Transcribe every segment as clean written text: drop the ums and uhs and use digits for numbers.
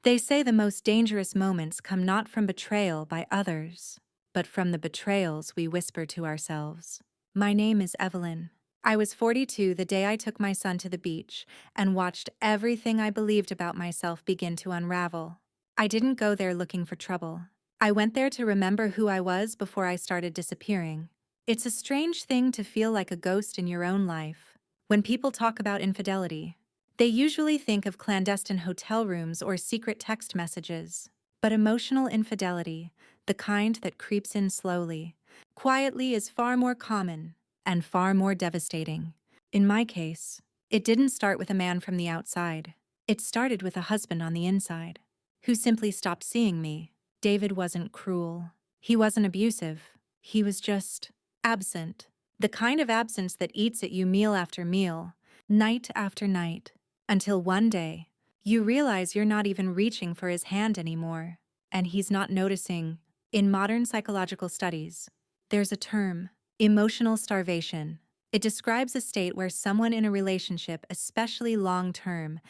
They say the most dangerous moments come not from betrayal by others, but from the betrayals we whisper to ourselves. My name is Evelyn. I was 42 the day I took my son to the beach and watched everything I believed about myself begin to unravel. I didn't go there looking for trouble. I went there to remember who I was before I started disappearing. It's a strange thing to feel like a ghost in your own life. When people talk about infidelity, they usually think of clandestine hotel rooms or secret text messages. But emotional infidelity, the kind that creeps in slowly, quietly, is far more common and far more devastating. In my case, it didn't start with a man from the outside. It started with a husband on the inside, who simply stopped seeing me. David wasn't cruel. He wasn't abusive. He was just absent. The kind of absence that eats at you meal after meal, night after night, until one day, you realize you're not even reaching for his hand anymore, and he's not noticing. In modern psychological studies, there's a term, emotional starvation. It describes a state where someone in a relationship, especially long-term,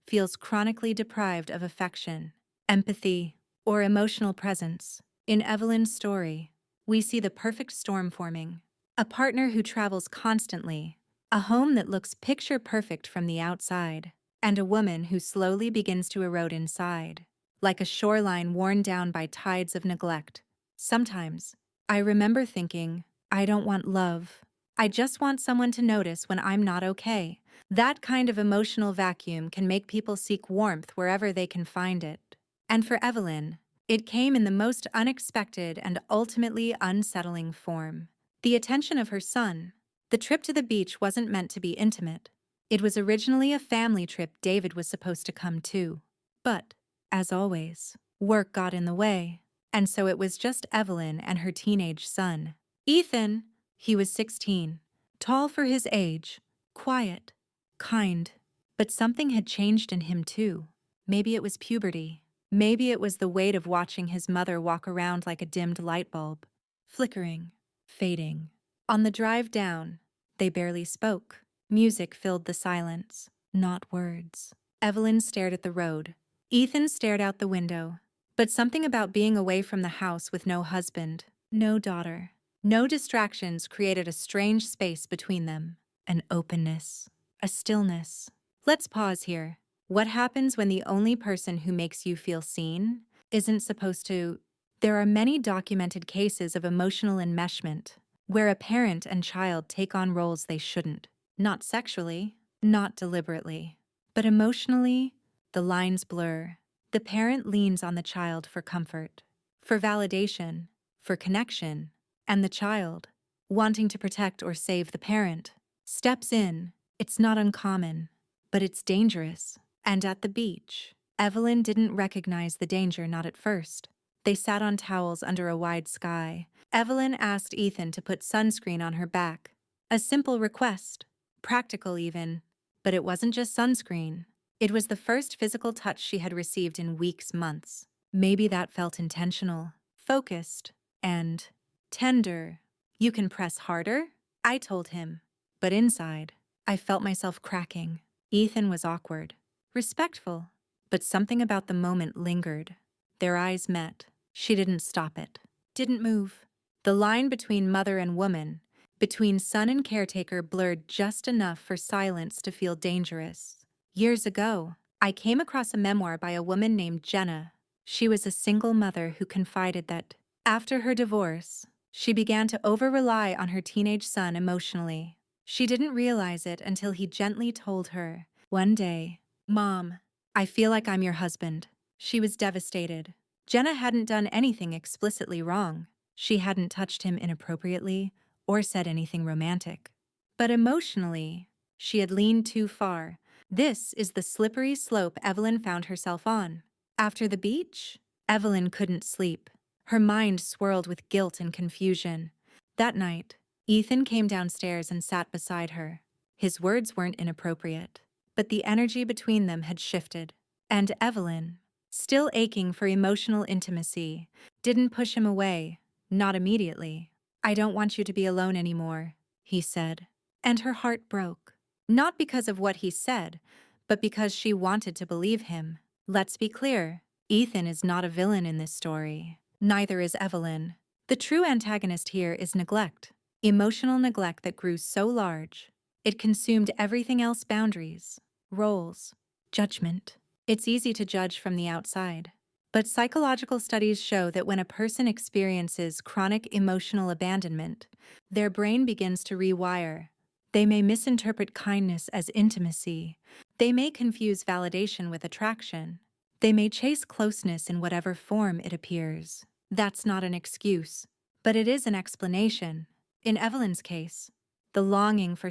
feels chronically deprived of affection, empathy, or emotional presence. In Evelyn's story, we see the perfect storm forming. A partner who travels constantly, a home that looks picture perfect from the outside, and a woman who slowly begins to erode inside, like a shoreline worn down by tides of neglect. Sometimes, I remember thinking, I don't want love. I just want someone to notice when I'm not okay. That kind of emotional vacuum can make people seek warmth wherever they can find it. And for Evelyn, it came in the most unexpected and ultimately unsettling form. The attention of her son. The trip to the beach wasn't meant to be intimate. It was originally a family trip David was supposed to come to. But, as always, work got in the way, and so it was just Evelyn and her teenage son. Ethan, he was 16, tall for his age, quiet, kind. But something had changed in him too. Maybe it was puberty. Maybe it was the weight of watching his mother walk around like a dimmed light bulb, flickering, fading. On the drive down, they barely spoke. Music filled the silence, not words. Evelyn stared at the road. Ethan stared out the window. But something about being away from the house with no husband, no daughter, no distractions created a strange space between them. An openness, a stillness. Let's pause here. What happens when the only person who makes you feel seen isn't supposed to? There are many documented cases of emotional enmeshment, where a parent and child take on roles they shouldn't. Not sexually, not deliberately, but emotionally, the lines blur. The parent leans on the child for comfort, for validation, for connection, and the child, wanting to protect or save the parent, steps in. It's not uncommon, but it's dangerous. And at the beach, Evelyn didn't recognize the danger, not at first. They sat on towels under a wide sky. Evelyn asked Ethan to put sunscreen on her back. A simple request, practical even. But it wasn't just sunscreen. It was the first physical touch she had received in weeks, months. Maybe that felt intentional, focused, and tender. You can press harder? I told him. But inside, I felt myself cracking. Ethan was awkward, respectful, but something about the moment lingered. Their eyes met. She didn't stop it, didn't move. The line between mother and woman, between son and caretaker, blurred just enough for silence to feel dangerous. Years ago, I came across a memoir by a woman named Jenna. She was a single mother who confided that, after her divorce, she began to over-rely on her teenage son emotionally. She didn't realize it until he gently told her, one day, "Mom, I feel like I'm your husband." She was devastated. Jenna hadn't done anything explicitly wrong. She hadn't touched him inappropriately or said anything romantic. But emotionally, she had leaned too far. This is the slippery slope Evelyn found herself on. After the beach, Evelyn couldn't sleep. Her mind swirled with guilt and confusion. That night, Ethan came downstairs and sat beside her. His words weren't inappropriate, but the energy between them had shifted. And Evelyn, still aching for emotional intimacy, didn't push him away, not immediately. "I don't want you to be alone anymore," he said. And her heart broke. Not because of what he said, but because she wanted to believe him. Let's be clear, Ethan is not a villain in this story. Neither is Evelyn. The true antagonist here is neglect. Emotional neglect that grew so large. It consumed everything else: boundaries, roles, judgment. It's easy to judge from the outside. But psychological studies show that when a person experiences chronic emotional abandonment, their brain begins to rewire. They may misinterpret kindness as intimacy. They may confuse validation with attraction. They may chase closeness in whatever form it appears. That's not an excuse, but it is an explanation. In Evelyn's case, the longing for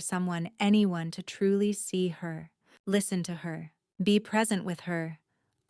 anyone to truly see her, listen to her, be present with her,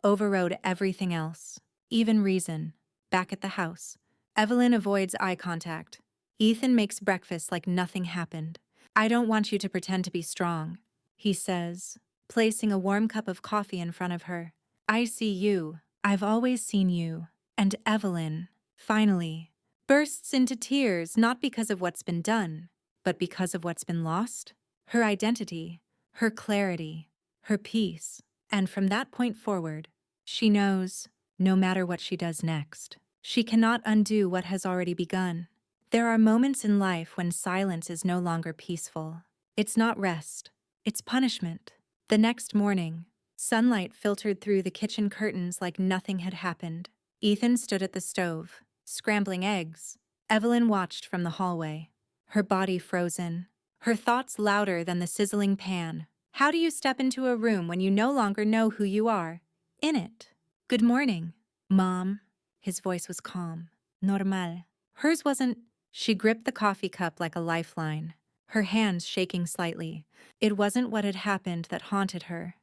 overrode everything else, even reason. Back at the house, Evelyn avoids eye contact. Ethan makes breakfast like nothing happened. "I don't want you to pretend to be strong," he says, placing a warm cup of coffee in front of her. "I see you. I've always seen you." And Evelyn, finally, bursts into tears, not because of what's been done, but because of what's been lost. Her identity, her clarity, her peace. And from that point forward, she knows, no matter what she does next, she cannot undo what has already begun. There are moments in life when silence is no longer peaceful. It's not rest, it's punishment. The next morning, sunlight filtered through the kitchen curtains like nothing had happened. Ethan stood at the stove, scrambling eggs. Evelyn watched from the hallway, her body frozen, her thoughts louder than the sizzling pan. How do you step into a room when you no longer know who you are in it? "Good morning, Mom." His voice was calm, normal. Hers wasn't. She gripped the coffee cup like a lifeline, her hands shaking slightly. It wasn't what had happened that haunted her.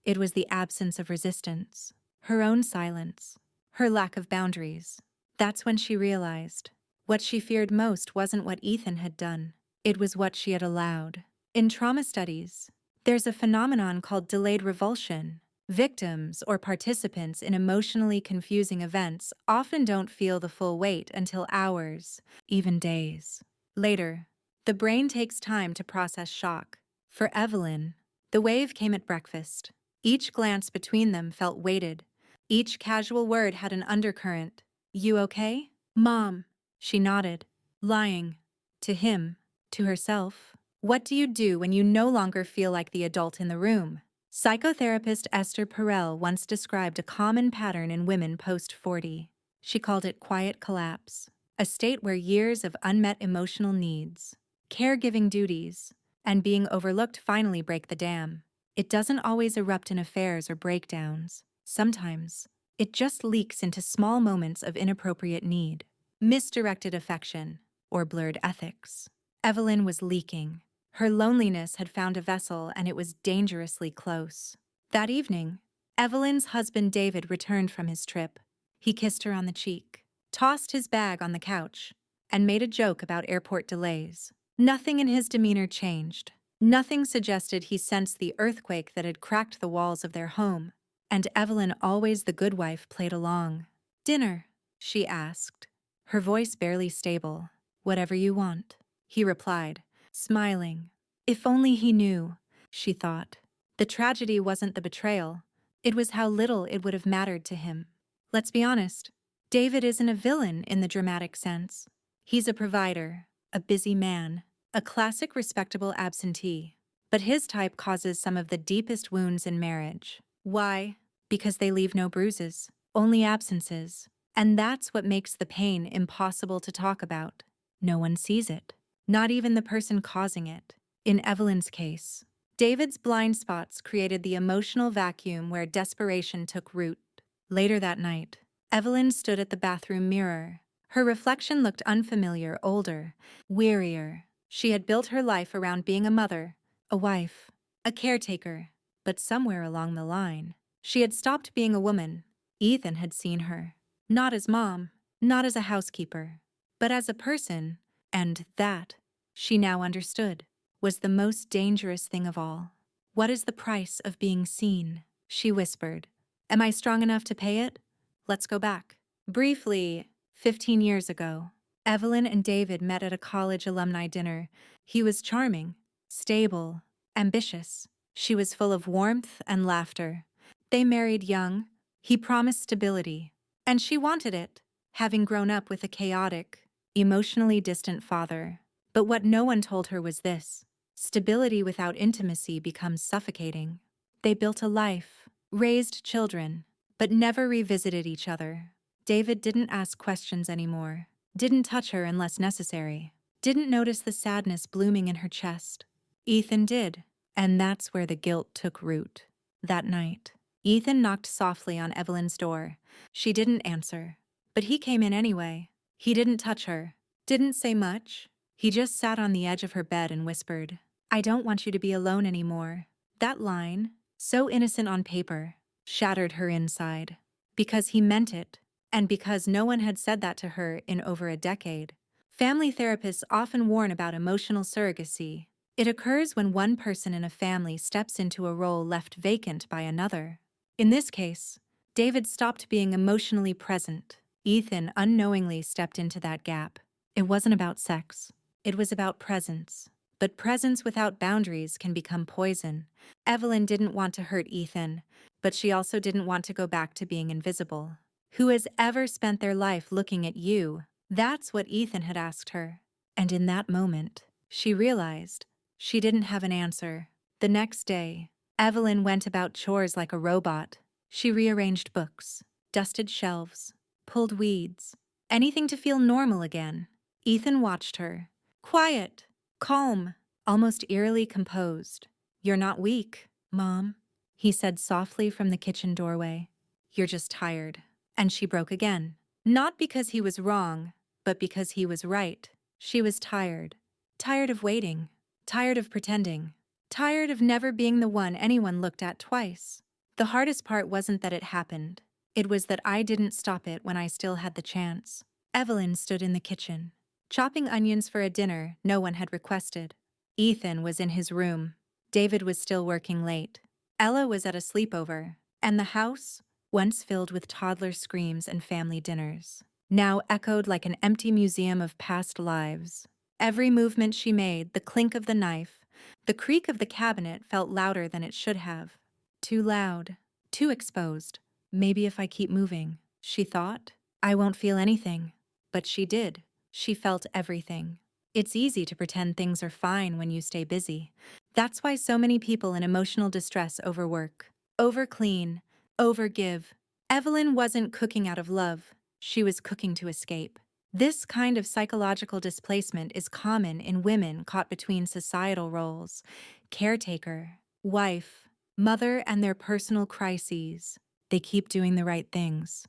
It was the absence of resistance, her own silence, her lack of boundaries. That's when she realized what she feared most wasn't what Ethan had done. It was what she had allowed. In trauma studies, there's a phenomenon called delayed revulsion. Victims or participants in emotionally confusing events often don't feel the full weight until hours, even days, later. The brain takes time to process shock. For Evelyn, the wave came at breakfast. Each glance between them felt weighted. Each casual word had an undercurrent. "You okay, Mom?" She nodded, lying. To him, to herself. What do you do when you no longer feel like the adult in the room? Psychotherapist Esther Perel once described a common pattern in women post-40. She called it quiet collapse, a state where years of unmet emotional needs, caregiving duties, and being overlooked finally break the dam. It doesn't always erupt in affairs or breakdowns. Sometimes, it just leaks into small moments of inappropriate need, misdirected affection, or blurred ethics. Evelyn was leaking. Her loneliness had found a vessel, and it was dangerously close. That evening, Evelyn's husband David returned from his trip. He kissed her on the cheek, tossed his bag on the couch, and made a joke about airport delays. Nothing in his demeanor changed. Nothing suggested he sensed the earthquake that had cracked the walls of their home. And Evelyn, always the good wife, played along. "Dinner?" she asked, her voice barely stable. "Whatever you want," he replied, smiling. If only he knew, she thought. The tragedy wasn't the betrayal. It was how little it would have mattered to him. Let's be honest, David isn't a villain in the dramatic sense. He's a provider, a busy man, a classic respectable absentee. But his type causes some of the deepest wounds in marriage. Why? Because they leave no bruises, only absences. And that's what makes the pain impossible to talk about. No one sees it. Not even the person causing it. In Evelyn's case, David's blind spots created the emotional vacuum where desperation took root. Later that night, Evelyn stood at the bathroom mirror. Her reflection looked unfamiliar, older, wearier. She had built her life around being a mother, a wife, a caretaker. But somewhere along the line, she had stopped being a woman. Ethan had seen her. Not as mom, not as a housekeeper, but as a person. And that, she now understood, was the most dangerous thing of all. "What is the price of being seen?" she whispered. "Am I strong enough to pay it?" Let's go back. Briefly, 15 years ago, Evelyn and David met at a college alumni dinner. He was charming, stable, ambitious. She was full of warmth and laughter. They married young. He promised stability, and she wanted it, having grown up with a chaotic, emotionally distant father. But what no one told her was this: stability without intimacy becomes suffocating. They built a life, raised children, but never revisited each other. David didn't ask questions anymore, didn't touch her unless necessary, didn't notice the sadness blooming in her chest. Ethan did, and that's where the guilt took root. That night, Ethan knocked softly on Evelyn's door. She didn't answer, but he came in anyway. He didn't touch her, didn't say much. He just sat on the edge of her bed and whispered, "I don't want you to be alone anymore." That line, so innocent on paper, shattered her inside. Because he meant it, and because no one had said that to her in over a decade. Family therapists often warn about emotional surrogacy. It occurs when one person in a family steps into a role left vacant by another. In this case, David stopped being emotionally present. Ethan unknowingly stepped into that gap. It wasn't about sex. It was about presence. But presence without boundaries can become poison. Evelyn didn't want to hurt Ethan, but she also didn't want to go back to being invisible. "Who has ever spent their life looking at you?" That's what Ethan had asked her. And in that moment, she realized she didn't have an answer. The next day, Evelyn went about chores like a robot. She rearranged books, dusted shelves, pulled weeds, anything to feel normal again. Ethan watched her. Quiet, calm, almost eerily composed. "You're not weak, Mom," he said softly from the kitchen doorway. "You're just tired." And she broke again. Not because he was wrong, but because he was right. She was tired. Tired of waiting. Tired of pretending. Tired of never being the one anyone looked at twice. The hardest part wasn't that it happened. It was that I didn't stop it when I still had the chance. Evelyn stood in the kitchen, chopping onions for a dinner no one had requested. Ethan was in his room. David was still working late. Ella was at a sleepover, and the house, once filled with toddler screams and family dinners, now echoed like an empty museum of past lives. Every movement she made, the clink of the knife, the creak of the cabinet, felt louder than it should have. Too loud, too exposed. Maybe if I keep moving, she thought, I won't feel anything. But she did. She felt everything. It's easy to pretend things are fine when you stay busy. That's why so many people in emotional distress overwork, overclean, overgive. Evelyn wasn't cooking out of love. She was cooking to escape. This kind of psychological displacement is common in women caught between societal roles: caretaker, wife, mother, and their personal crises. They keep doing the right things,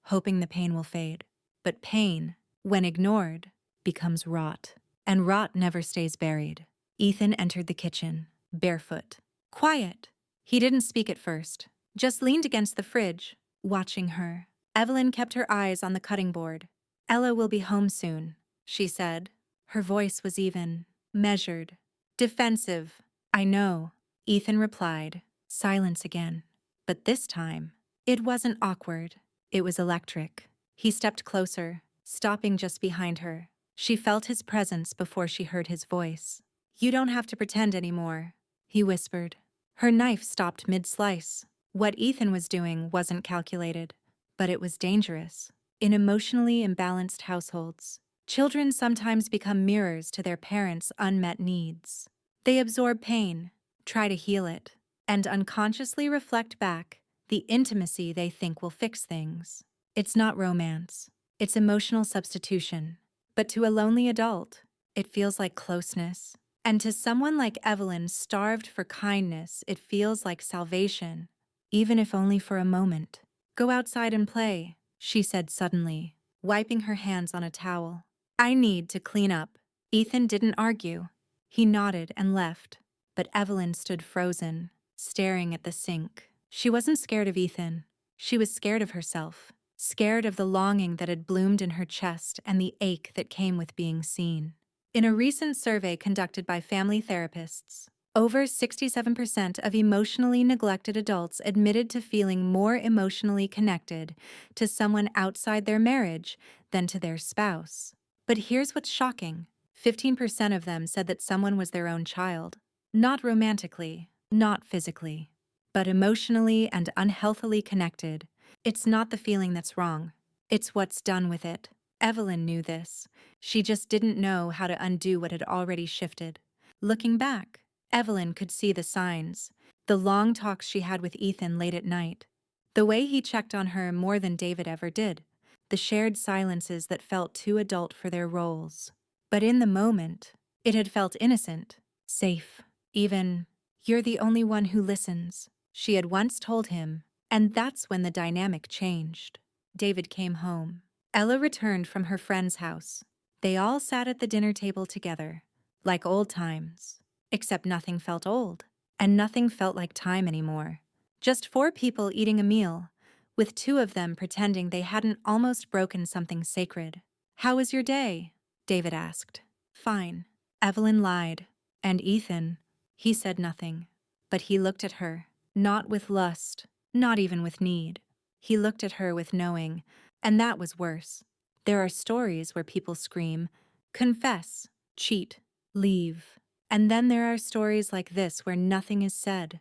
hoping the pain will fade. But pain, when ignored, becomes rot. And rot never stays buried. Ethan entered the kitchen, barefoot. Quiet. He didn't speak at first, just leaned against the fridge, watching her. Evelyn kept her eyes on the cutting board. "Ella will be home soon," she said. Her voice was even, measured, defensive. "I know," Ethan replied. Silence again. But this time, it wasn't awkward. It was electric. He stepped closer, stopping just behind her. She felt his presence before she heard his voice. "You don't have to pretend anymore," he whispered. Her knife stopped mid-slice. What Ethan was doing wasn't calculated, but it was dangerous. In emotionally imbalanced households, children sometimes become mirrors to their parents' unmet needs. They absorb pain, try to heal it, and unconsciously reflect back the intimacy they think will fix things. It's not romance. It's emotional substitution. But to a lonely adult, it feels like closeness. And to someone like Evelyn, starved for kindness, it feels like salvation, even if only for a moment. "Go outside and play," she said suddenly, wiping her hands on a towel. "I need to clean up." Ethan didn't argue. He nodded and left. But Evelyn stood frozen, staring at the sink. She wasn't scared of Ethan. She was scared of herself. Scared of the longing that had bloomed in her chest and the ache that came with being seen. In a recent survey conducted by family therapists, over 67% of emotionally neglected adults admitted to feeling more emotionally connected to someone outside their marriage than to their spouse. But here's what's shocking: 15% of them said that someone was their own child. Not romantically, not physically, but emotionally and unhealthily connected. It's not the feeling that's wrong. It's what's done with it. Evelyn knew this. She just didn't know how to undo what had already shifted. Looking back, Evelyn could see the signs. The long talks she had with Ethan late at night. The way he checked on her more than David ever did. The shared silences that felt too adult for their roles. But in the moment, it had felt innocent, safe. Even, "You're the only one who listens," she had once told him. And that's when the dynamic changed. David came home. Ella returned from her friend's house. They all sat at the dinner table together, like old times. Except nothing felt old, and nothing felt like time anymore. Just 4 people eating a meal, with 2 of them pretending they hadn't almost broken something sacred. "How was your day?" David asked. "Fine." Evelyn lied. "And Ethan?" He said nothing. But he looked at her, not with lust, not even with need. He looked at her with knowing, and that was worse. There are stories where people scream, confess, cheat, leave. And then there are stories like this where nothing is said,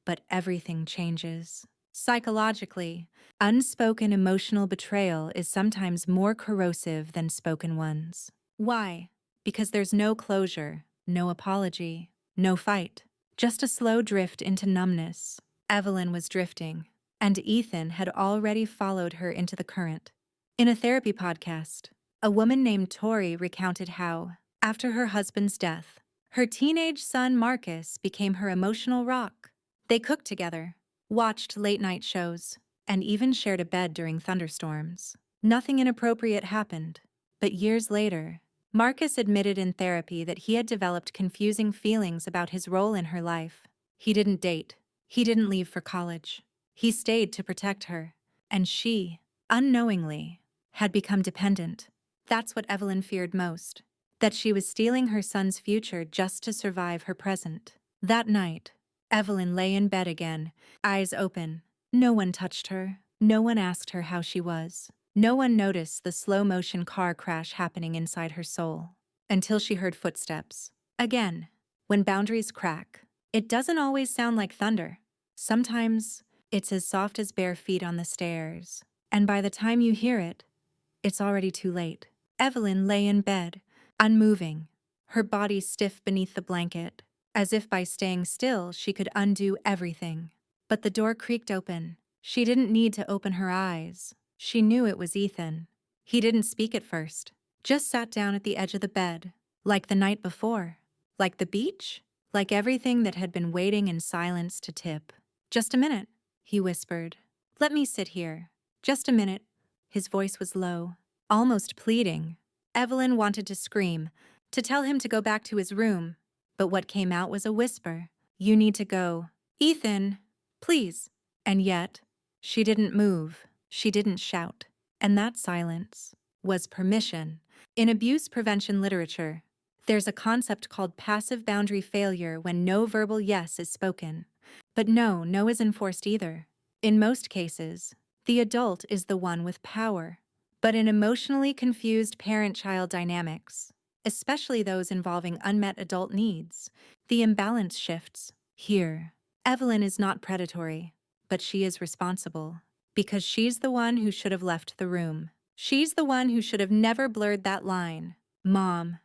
but everything changes. Psychologically, unspoken emotional betrayal is sometimes more corrosive than spoken ones. Why? Because there's no closure, no apology, no fight, just a slow drift into numbness. Evelyn was drifting, and Ethan had already followed her into the current. In a therapy podcast, a woman named Tori recounted how, after her husband's death, her teenage son Marcus became her emotional rock. They cooked together, watched late-night shows, and even shared a bed during thunderstorms. Nothing inappropriate happened, but years later, Marcus admitted in therapy that he had developed confusing feelings about his role in her life. He didn't date. He didn't leave for college. He stayed to protect her. And she, unknowingly, had become dependent. That's what Evelyn feared most. That she was stealing her son's future just to survive her present. That night, Evelyn lay in bed again, eyes open. No one touched her. No one asked her how she was. No one noticed the slow-motion car crash happening inside her soul. Until she heard footsteps. Again, when boundaries crack, it doesn't always sound like thunder. Sometimes, it's as soft as bare feet on the stairs. And by the time you hear it, it's already too late. Evelyn lay in bed, unmoving, her body stiff beneath the blanket, as if by staying still she could undo everything. But the door creaked open. She didn't need to open her eyes. She knew it was Ethan. He didn't speak at first, just sat down at the edge of the bed, like the night before, like the beach, like everything that had been waiting in silence to tip. "Just a minute," he whispered. "Let me sit here. Just a minute." His voice was low, almost pleading. Evelyn wanted to scream, to tell him to go back to his room, but what came out was a whisper. "You need to go. Ethan, please." And yet, she didn't move. She didn't shout. And that silence was permission. In abuse prevention literature, there's a concept called passive boundary failure when no verbal yes is spoken. But no is enforced either. In most cases, the adult is the one with power. But in emotionally confused parent-child dynamics, especially those involving unmet adult needs, the imbalance shifts. Here, Evelyn is not predatory, but she is responsible. Because she's the one who should have left the room. She's the one who should have never blurred that line. "Mom,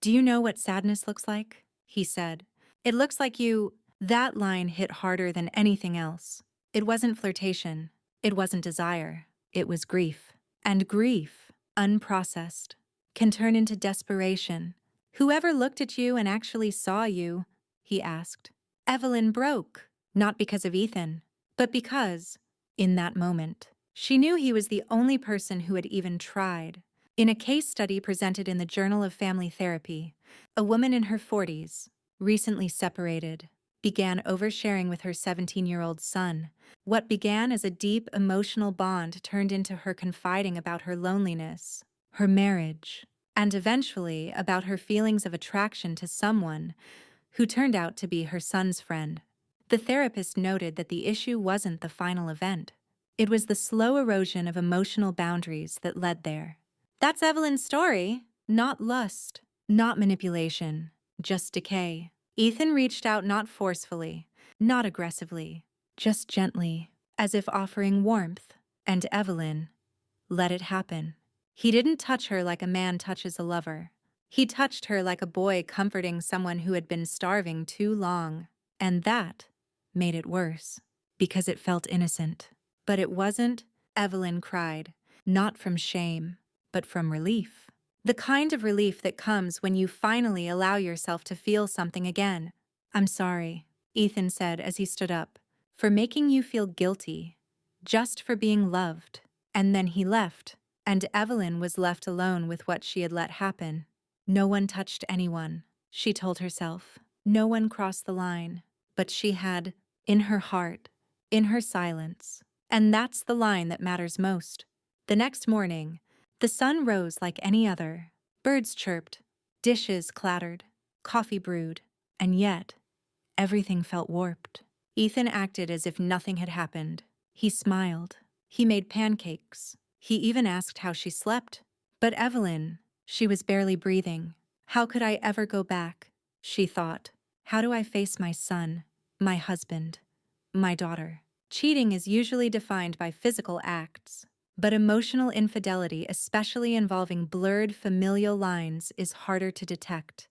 do you know what sadness looks like?" he said. "It looks like you—" That line hit harder than anything else. It wasn't flirtation. It wasn't desire. It was grief. And grief, unprocessed, can turn into desperation. "Whoever looked at you and actually saw you?" he asked. Evelyn broke, not because of Ethan, but because, in that moment, she knew he was the only person who had even tried. In a case study presented in the Journal of Family Therapy, a woman in her 40s, recently separated, began oversharing with her 17-year-old son. What began as a deep emotional bond turned into her confiding about her loneliness, her marriage, and eventually about her feelings of attraction to someone who turned out to be her son's friend. The therapist noted that the issue wasn't the final event. It was the slow erosion of emotional boundaries that led there. That's Evelyn's story. Not lust, not manipulation, just decay. Ethan reached out not forcefully, not aggressively, just gently, as if offering warmth. And Evelyn let it happen. He didn't touch her like a man touches a lover. He touched her like a boy comforting someone who had been starving too long. And that made it worse, because it felt innocent. But it wasn't, Evelyn cried, not from shame, but from relief. The kind of relief that comes when you finally allow yourself to feel something again. I'm sorry, Ethan said as he stood up, for making you feel guilty, just for being loved. And then he left, and Evelyn was left alone with what she had let happen. No one touched anyone, she told herself. No one crossed the line, but she had, in her heart, in her silence. And that's the line that matters most. The next morning, the sun rose like any other. Birds chirped, dishes clattered, coffee brewed, and yet, everything felt warped. Ethan acted as if nothing had happened. He smiled. He made pancakes. He even asked how she slept. But Evelyn, she was barely breathing. How could I ever go back? She thought. How do I face my son, my husband, my daughter? Cheating is usually defined by physical acts, but emotional infidelity, especially involving blurred familial lines, is harder to detect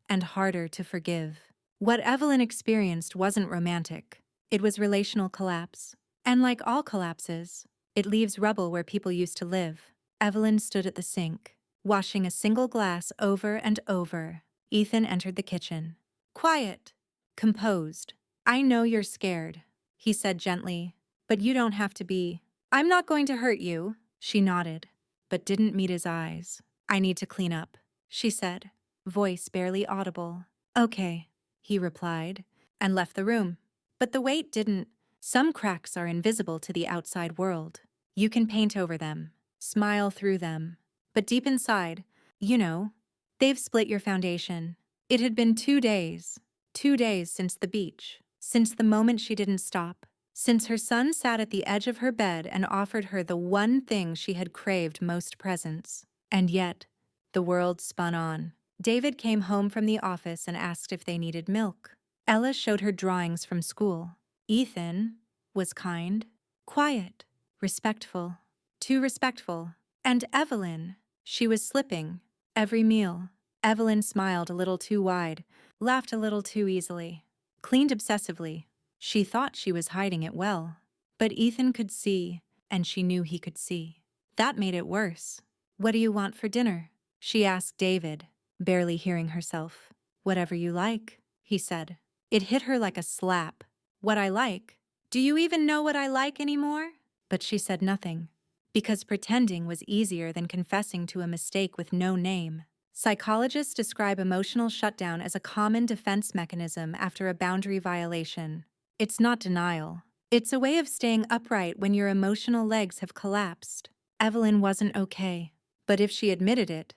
and harder to forgive. What Evelyn experienced wasn't romantic. It was relational collapse. And like all collapses, it leaves rubble where people used to live. Evelyn stood at the sink, washing a single glass over and over. Ethan entered the kitchen. Quiet, composed. I know you're scared, he said gently, but you don't have to be. I'm not going to hurt you, she nodded, but didn't meet his eyes. I need to clean up, she said, voice barely audible. Okay, he replied, and left the room. But the weight didn't. Some cracks are invisible to the outside world. You can paint over them, smile through them, but deep inside, they've split your foundation. It had been 2 days since the beach, since the moment she didn't stop, since her son sat at the edge of her bed and offered her the one thing she had craved most: presence. And yet, the world spun on. David came home from the office and asked if they needed milk. Ella showed her drawings from school. Ethan was kind, quiet, respectful, too respectful. And Evelyn, she was slipping. Every meal, Evelyn smiled a little too wide, laughed a little too easily, cleaned obsessively. She thought she was hiding it well. But Ethan could see, and she knew he could see. That made it worse. What do you want for dinner? She asked David, barely hearing herself. Whatever you like, he said. It hit her like a slap. What I like? Do you even know what I like anymore? But she said nothing, because pretending was easier than confessing to a mistake with no name. Psychologists describe emotional shutdown as a common defense mechanism after a boundary violation. It's not denial. It's a way of staying upright when your emotional legs have collapsed. Evelyn wasn't okay, but if she admitted it,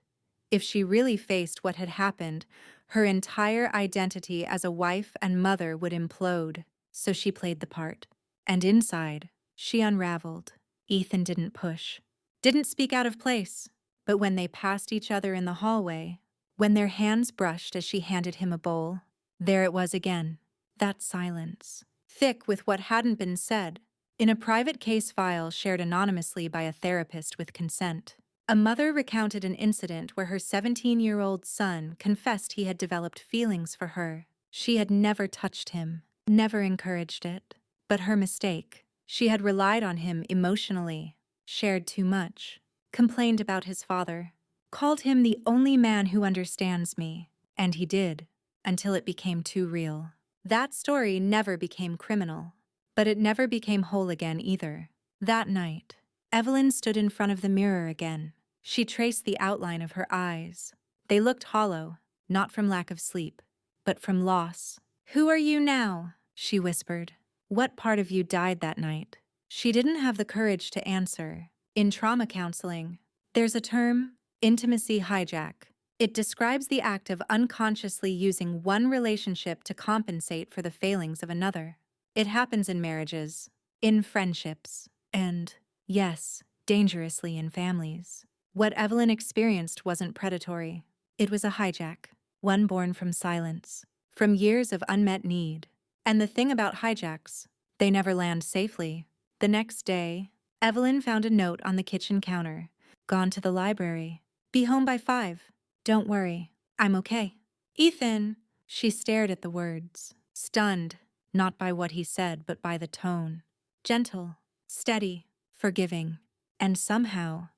if she really faced what had happened, her entire identity as a wife and mother would implode. So she played the part. And inside, she unraveled. Ethan didn't push, didn't speak out of place. But when they passed each other in the hallway, when their hands brushed as she handed him a bowl, there it was again, that silence, thick with what hadn't been said. In a private case file shared anonymously by a therapist with consent, a mother recounted an incident where her 17-year-old son confessed he had developed feelings for her. She had never touched him, never encouraged it. But her mistake. She had relied on him emotionally, shared too much, complained about his father, called him the only man who understands me. And he did, until it became too real. That story never became criminal, but it never became whole again either. That night, Evelyn stood in front of the mirror again. She traced the outline of her eyes. They looked hollow, not from lack of sleep, but from loss. Who are you now? She whispered. What part of you died that night? She didn't have the courage to answer. In trauma counseling, there's a term, intimacy hijack. It describes the act of unconsciously using one relationship to compensate for the failings of another. It happens in marriages, in friendships, and, yes, dangerously in families. What Evelyn experienced wasn't predatory. It was a hijack, one born from silence, from years of unmet need. And the thing about hijacks, they never land safely. The next day, Evelyn found a note on the kitchen counter. Gone to the library. Be home by 5. Don't worry. I'm okay. Ethan! She stared at the words, stunned, not by what he said but by the tone. Gentle, steady, forgiving, and somehow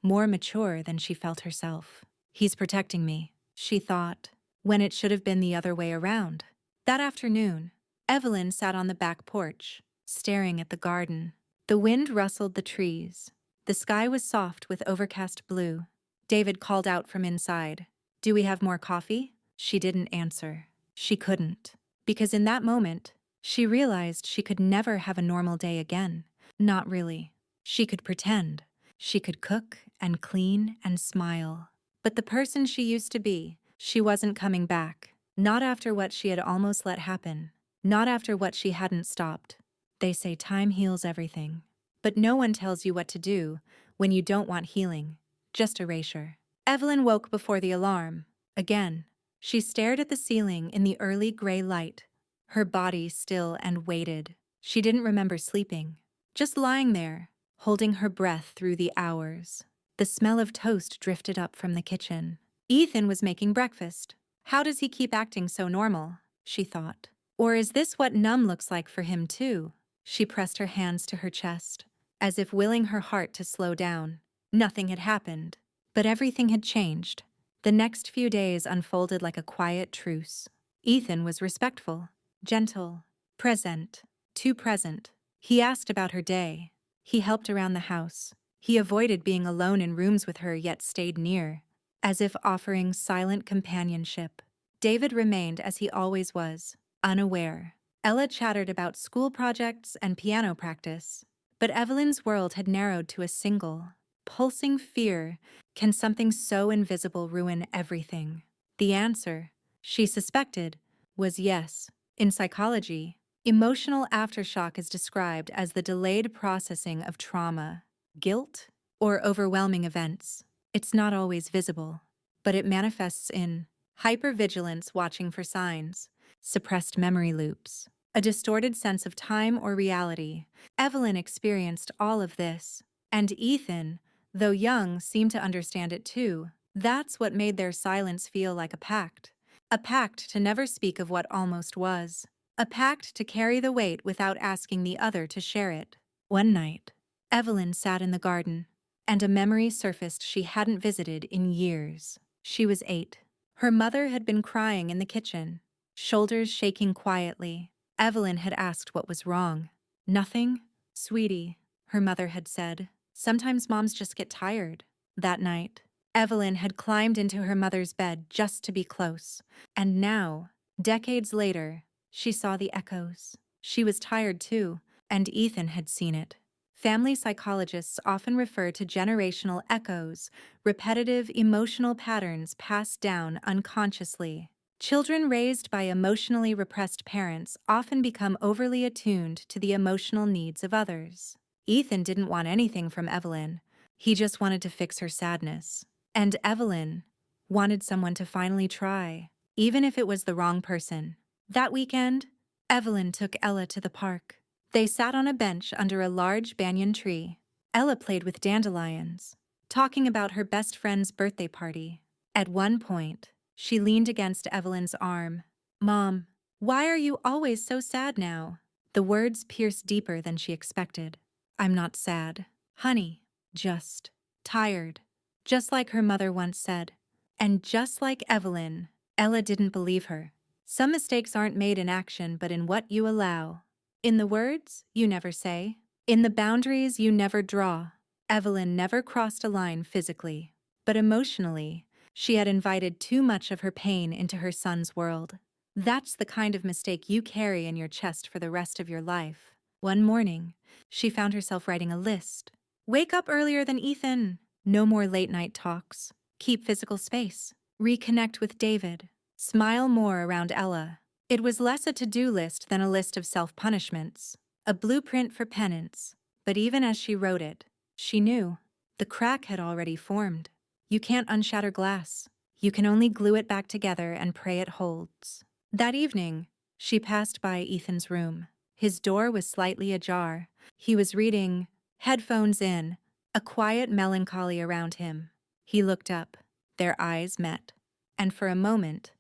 more mature than she felt herself. He's protecting me, she thought, when it should have been the other way around. That afternoon, Evelyn sat on the back porch, staring at the garden. The wind rustled the trees. The sky was soft with overcast blue. David called out from inside. Do we have more coffee? She didn't answer. She couldn't. Because in that moment, she realized she could never have a normal day again. Not really. She could pretend. She could cook and clean and smile. But the person she used to be, she wasn't coming back. Not after what she had almost let happen. Not after what she hadn't stopped. They say time heals everything. But no one tells you what to do when you don't want healing. Just erasure. Evelyn woke before the alarm. Again. She stared at the ceiling in the early gray light. Her body still and weighted. She didn't remember sleeping. Just lying there, holding her breath through the hours. The smell of toast drifted up from the kitchen. Ethan was making breakfast. How does he keep acting so normal? She thought. Or is this what numb looks like for him too? She pressed her hands to her chest, as if willing her heart to slow down. Nothing had happened, but everything had changed. The next few days unfolded like a quiet truce. Ethan was respectful, gentle, present, too present. He asked about her day. He helped around the house. He avoided being alone in rooms with her yet stayed near, as if offering silent companionship. David remained as he always was, unaware. Ella chattered about school projects and piano practice, but Evelyn's world had narrowed to a single, pulsing fear. Can something so invisible ruin everything? The answer, she suspected, was yes. In psychology, emotional aftershock is described as the delayed processing of trauma, guilt, or overwhelming events. It's not always visible, but it manifests in hypervigilance, watching for signs, suppressed memory loops, a distorted sense of time or reality. Evelyn experienced all of this, and Ethan, though young, seemed to understand it too. That's what made their silence feel like a pact. A pact to never speak of what almost was. A pact to carry the weight without asking the other to share it. One night, Evelyn sat in the garden, and a memory surfaced she hadn't visited in years. She was 8. Her mother had been crying in the kitchen, shoulders shaking quietly. Evelyn had asked what was wrong. Nothing, sweetie, her mother had said. Sometimes moms just get tired. That night, Evelyn had climbed into her mother's bed just to be close. And now, decades later, she saw the echoes. She was tired too, and Ethan had seen it. Family psychologists often refer to generational echoes, repetitive emotional patterns passed down unconsciously. Children raised by emotionally repressed parents often become overly attuned to the emotional needs of others. Ethan didn't want anything from Evelyn. He just wanted to fix her sadness. And Evelyn wanted someone to finally try, even if it was the wrong person. That weekend, Evelyn took Ella to the park. They sat on a bench under a large banyan tree. Ella played with dandelions, talking about her best friend's birthday party. At one point, she leaned against Evelyn's arm. "Mom, why are you always so sad now?" The words pierced deeper than she expected. "I'm not sad, honey, just tired." Just like her mother once said. And just like Evelyn, Ella didn't believe her. Some mistakes aren't made in action but in what you allow. In the words you never say. In the boundaries you never draw. Evelyn never crossed a line physically, but emotionally, she had invited too much of her pain into her son's world. That's the kind of mistake you carry in your chest for the rest of your life. One morning, she found herself writing a list. Wake up earlier than Ethan. No more late-night talks. Keep physical space. Reconnect with David. Smile more around Ella. It was less a to-do list than a list of self-punishments. A blueprint for penance. But even as she wrote it, she knew. The crack had already formed. You can't unshatter glass. You can only glue it back together and pray it holds. That evening, she passed by Ethan's room. His door was slightly ajar. He was reading headphones in, a quiet melancholy around him. He looked up. Their eyes met. And for a moment,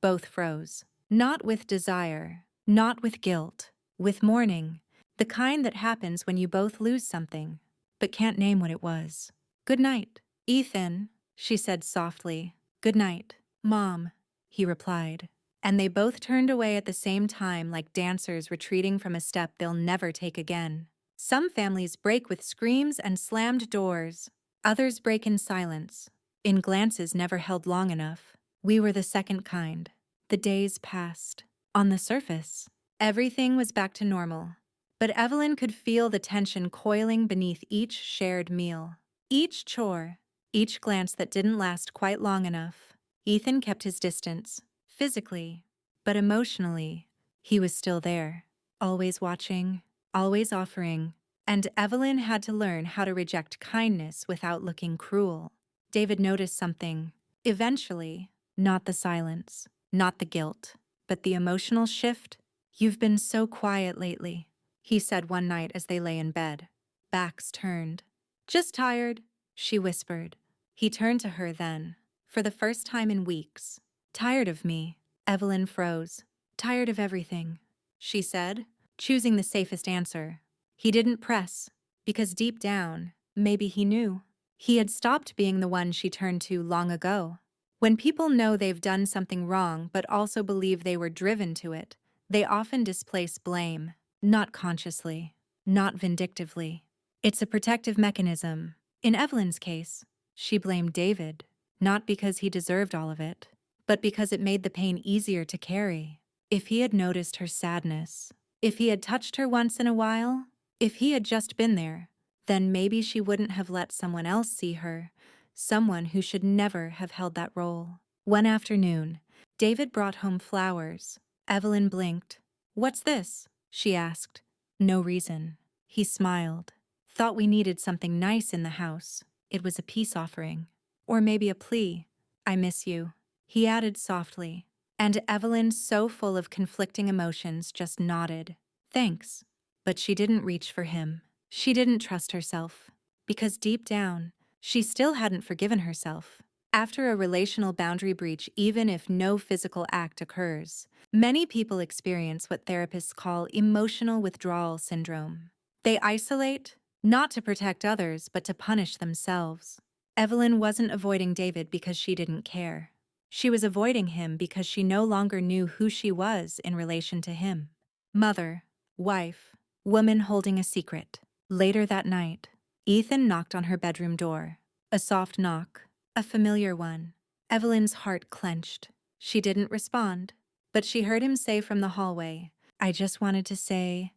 both froze. Not with desire, not with guilt, with mourning, the kind that happens when you both lose something, but can't name what it was. "Good night, Ethan," she said softly. "Good night, Mom," he replied. And they both turned away at the same time, like dancers retreating from a step they'll never take again. Some families break with screams and slammed doors. Others break in silence, in glances never held long enough. We were the second kind. The days passed. On the surface, everything was back to normal. But Evelyn could feel the tension coiling beneath each shared meal. Each chore, each glance that didn't last quite long enough. Ethan kept his distance, physically, but emotionally, he was still there, always watching, always offering, and Evelyn had to learn how to reject kindness without looking cruel. David noticed something. Eventually, not the silence, not the guilt, but the emotional shift. "You've been so quiet lately," he said one night as they lay in bed, backs turned. "Just tired," she whispered. He turned to her then, for the first time in weeks. "Tired of me?" Evelyn froze. "Tired of everything," she said, choosing the safest answer. He didn't press, because deep down, maybe he knew. He had stopped being the one she turned to long ago. When people know they've done something wrong but also believe they were driven to it, they often displace blame, not consciously, not vindictively. It's a protective mechanism. In Evelyn's case, she blamed David, not because he deserved all of it, but because it made the pain easier to carry. If he had noticed her sadness, if he had touched her once in a while, if he had just been there, then maybe she wouldn't have let someone else see her, someone who should never have held that role. One afternoon, David brought home flowers. Evelyn blinked. "What's this?" she asked. "No reason." He smiled. "Thought we needed something nice in the house. It was a peace offering. Or maybe a plea. I miss you." He added softly, and Evelyn, so full of conflicting emotions, just nodded. "Thanks." But she didn't reach for him. She didn't trust herself. Because deep down, she still hadn't forgiven herself. After a relational boundary breach, even if no physical act occurs, many people experience what therapists call emotional withdrawal syndrome. They isolate, not to protect others, but to punish themselves. Evelyn wasn't avoiding David because she didn't care. She was avoiding him because she no longer knew who she was in relation to him. Mother, wife, woman holding a secret. Later that night, Ethan knocked on her bedroom door. A soft knock, a familiar one. Evelyn's heart clenched. She didn't respond, but she heard him say from the hallway, "I just wanted to say,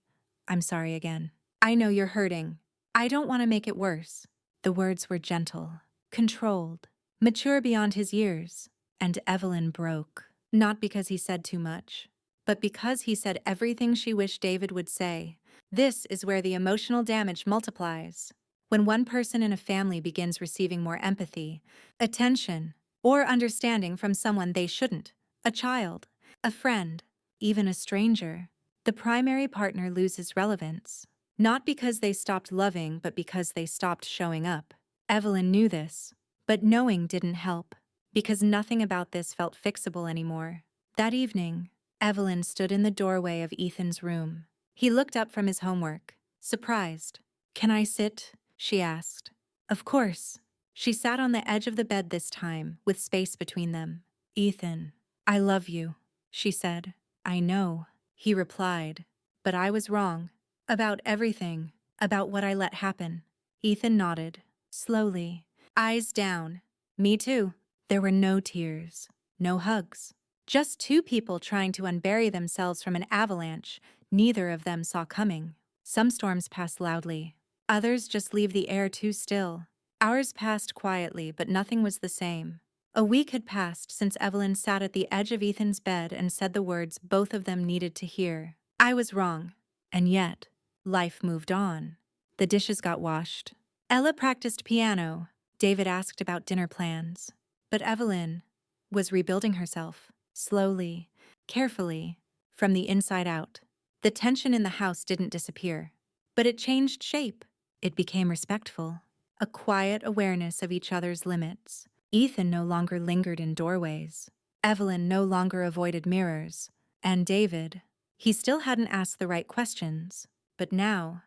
I'm sorry again. I know you're hurting. I don't want to make it worse." The words were gentle, controlled, mature beyond his years, and Evelyn broke. Not because he said too much, but because he said everything she wished David would say. This is where the emotional damage multiplies. When one person in a family begins receiving more empathy, attention, or understanding from someone they shouldn't, a child, a friend, even a stranger, the primary partner loses relevance. Not because they stopped loving, but because they stopped showing up. Evelyn knew this, but knowing didn't help, because nothing about this felt fixable anymore. That evening, Evelyn stood in the doorway of Ethan's room. He looked up from his homework, surprised. "Can I sit?" she asked. "Of course." She sat on the edge of the bed this time, with space between them. "Ethan, I love you," she said. "I know," he replied. "But I was wrong. About everything. About what I let happen." Ethan nodded, slowly, eyes down. "Me too." There were no tears, no hugs. Just two people trying to unbury themselves from an avalanche neither of them saw coming. Some storms pass loudly. Others just leave the air too still. Ours passed quietly, but nothing was the same. A week had passed since Evelyn sat at the edge of Ethan's bed and said the words both of them needed to hear. "I was wrong." And yet, life moved on. The dishes got washed. Ella practiced piano. David asked about dinner plans. But Evelyn was rebuilding herself, slowly, carefully, from the inside out. The tension in the house didn't disappear, but it changed shape. it became respectful. A quiet awareness of each other's limits. Ethan no longer lingered in doorways. Evelyn no longer avoided mirrors. And David, he still hadn't asked the right questions. But now,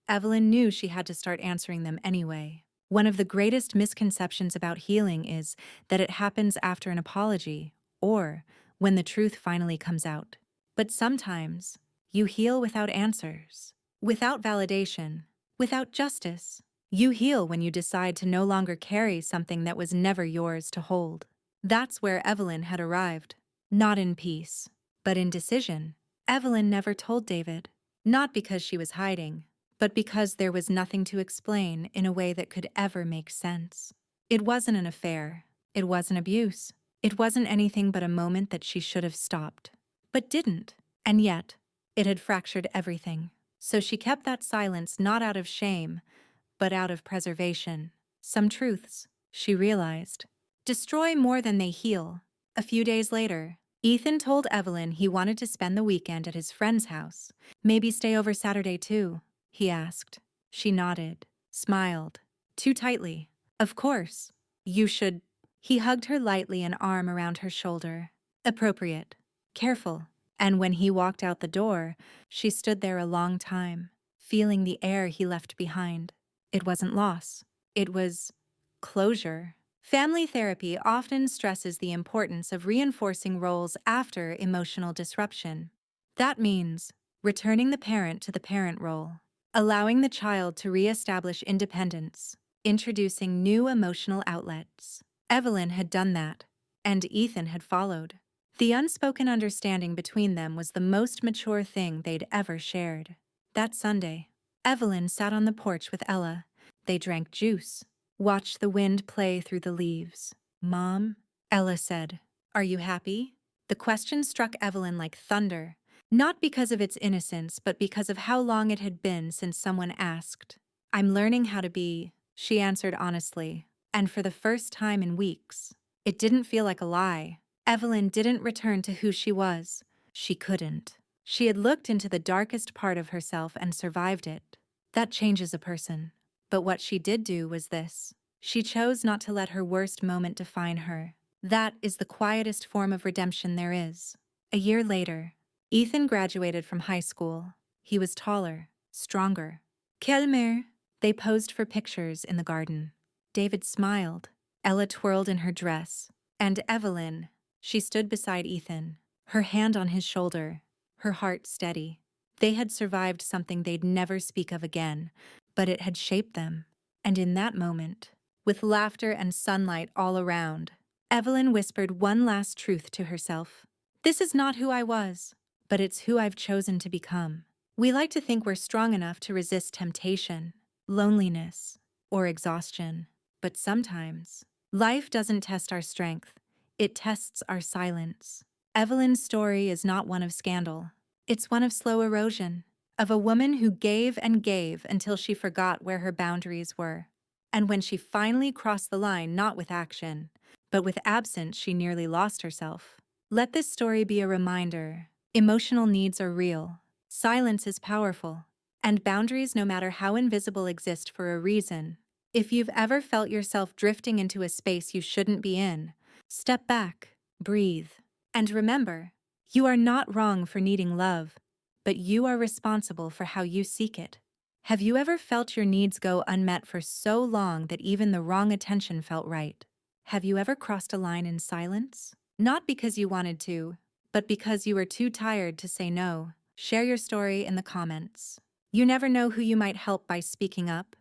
Evelyn knew she had to start answering them anyway. One of the greatest misconceptions about healing is that it happens after an apology, or when the truth finally comes out. But sometimes, you heal without answers, without validation, without justice. You heal when you decide to no longer carry something that was never yours to hold. That's where Evelyn had arrived. Not in peace, but in decision. Evelyn never told David. Not because she was hiding, but because there was nothing to explain in a way that could ever make sense. It wasn't an affair. It wasn't abuse. It wasn't anything but a moment that she should have stopped, but didn't. And yet, it had fractured everything. So she kept that silence not out of shame, but out of preservation. Some truths, she realized, destroy more than they heal. A few days later, Ethan told Evelyn he wanted to spend the weekend at his friend's house. Maybe stay over Saturday too, he asked. She nodded, smiled, too tightly. Of course. You should. He hugged her lightly, an arm around her shoulder. Appropriate. Careful. And when he walked out the door, she stood there a long time, feeling the air he left behind. It wasn't loss. It was closure. Family therapy often stresses the importance of reinforcing roles after emotional disruption. That means returning the parent to the parent role, allowing the child to reestablish independence, introducing new emotional outlets. Evelyn had done that, and Ethan had followed. The unspoken understanding between them was the most mature thing they'd ever shared. That Sunday, Evelyn sat on the porch with Ella. They drank juice, watched the wind play through the leaves. "Mom," Ella said, "are you happy?" The question struck Evelyn like thunder, not because of its innocence, but because of how long it had been since someone asked. "I'm learning how to be," she answered honestly, and for the first time in weeks. It didn't feel like a lie. Evelyn didn't return to who she was. She couldn't. She had looked into the darkest part of herself and survived it. That changes a person. But what she did do was this. She chose not to let her worst moment define her. That is the quietest form of redemption there is. A year later, Ethan graduated from high school. He was taller, stronger. Kelmer. They posed for pictures in the garden. David smiled. Ella twirled in her dress. And Evelyn, she stood beside Ethan, her hand on his shoulder, her heart steady. They had survived something they'd never speak of again, but it had shaped them. And in that moment, with laughter and sunlight all around, Evelyn whispered one last truth to herself. "This is not who I was, but it's who I've chosen to become." We like to think we're strong enough to resist temptation, loneliness, or exhaustion. But sometimes, life doesn't test our strength. It tests our silence. Evelyn's story is not one of scandal. It's one of slow erosion, of a woman who gave and gave until she forgot where her boundaries were. And when she finally crossed the line, not with action, but with absence, she nearly lost herself. Let this story be a reminder. Emotional needs are real. Silence is powerful. And boundaries, no matter how invisible, exist for a reason. If you've ever felt yourself drifting into a space you shouldn't be in, step back, breathe, and remember, you are not wrong for needing love, but you are responsible for how you seek it. Have you ever felt your needs go unmet for so long that even the wrong attention felt right? Have you ever crossed a line in silence? Not because you wanted to, but because you were too tired to say no. Share your story in the comments. You never know who you might help by speaking up.